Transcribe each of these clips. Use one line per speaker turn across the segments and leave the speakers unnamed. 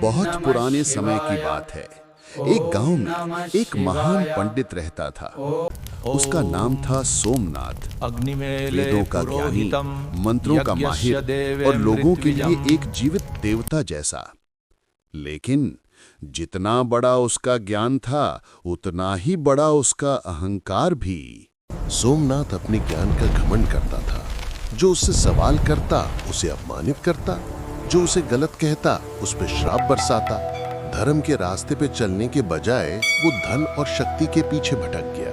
बहुत पुराने समय की बात है। एक गांव में एक महान पंडित रहता था। उसका नाम था सोमनाथ। वेदों का ज्ञानी, मंत्रों का माहिर और लोगों के लिए एक जीवित देवता जैसा। लेकिन जितना बड़ा उसका ज्ञान था, उतना ही बड़ा उसका अहंकार भी।
सोमनाथ अपने ज्ञान का घमंड करता था। जो उससे सवाल करता उसे अपमानित करता, जो उसे गलत कहता उस पर श्राप बरसाता। धर्म के रास्ते पे चलने के बजाय वो धन और शक्ति के पीछे भटक गया।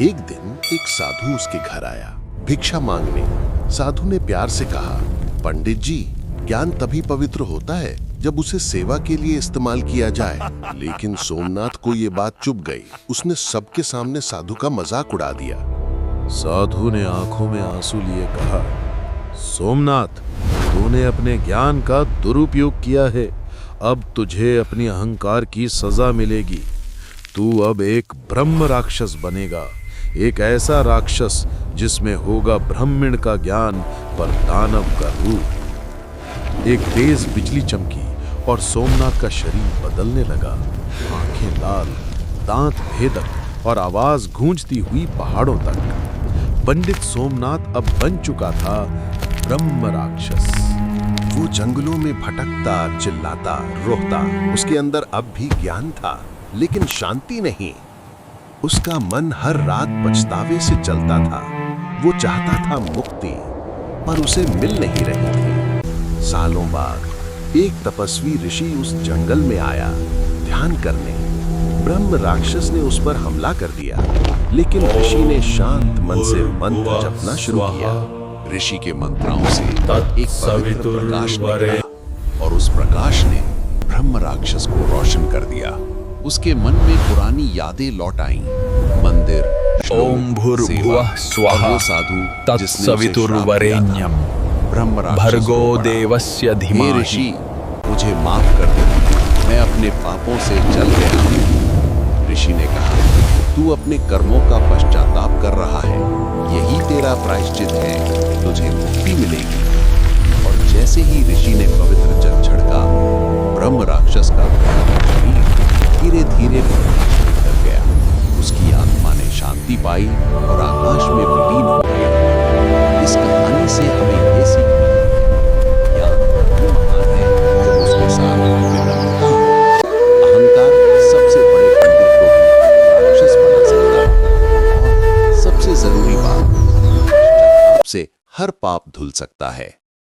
एक दिन एक साधु उसके घर आया भिक्षा मांगने। साधु ने प्यार से कहा, पंडित जी, ज्ञान तभी पवित्र होता है जब उसे सेवा के लिए इस्तेमाल किया जाए। लेकिन सोमनाथ को ये बात चुभ गई। उसने सबके सामने साधु का मजाक उड़ा दिया।
साधु ने आंखों में आंसू लिए कहा, सोमनाथ, तूने अपने ज्ञान का दुरुपयोग किया है। अब तुझे अपनी अहंकार की सजा मिलेगी। तू अब एक ब्रह्म राक्षस बनेगा, एक ऐसा राक्षस जिसमें होगा ब्राह्मण का ज्ञान पर दानव का रूप। एक तेज बिजली चमकी और सोमनाथ का शरीर बदलने लगा। आंखें लाल, दांत भेदक और आवाज गूंजती हुई पहाड़ों तक। पंडित सोमनाथ अब बन चुका था ब्रह्म राक्षस।
वो जंगलों में भटकता, चिल्लाता, रोता। उसके अंदर अब भी ज्ञान था, लेकिन शांति नहीं। उसका मन हर रात पछतावे से चलता था। वो चाहता था मुक्ति, पर उसे मिल नहीं रही थी। सालों बाद एक तपस्वी ऋषि उस जंगल में आया ध्यान करने। ब्रह्म राक्षस ने उस पर हमला कर दिया, लेकिन ऋषि ने शांत मन से मंत्र जपना शुरू किया। ऋषि के मंत्राओं से एक पवित्र प्रकाश निकला और उस प्रकाश ने ब्रह्म राक्षस को रोशन कर दिया। उसके मन में पुरानी यादें लौट आईं। मंदिर,
ओम भूर्भुवः स्वाहा
साधु
तत्सवितुर्वरेण्यम भर्गो देवस्य धीमहि।
हे ऋषि, मुझे माफ कर दो, मैं अपने पापों से जल गया हूँ। ऋषि ने कहा, तू अपने कर्मों का पश्चाताप कर रहा है, यही तेरा प्रायश्चित है, तुझे मुक्ति मिलेगी। और जैसे ही ऋषि ने पवित्र जल छिड़का, ब्रह्म राक्षस का शरीर धीरे धीरे निकल गया। उसकी आत्मा ने शांति पाई और आकाश में विलीन हो गया। इस कहानी से हमें ये सीख ज्ञान तभी महान है जब उसके साथ विनम्रता हो। अहंकार सबसे बड़े पंडित को भी राक्षस बना सकता है। और सबसे जरूरी बात, से हर पाप धुल सकता है।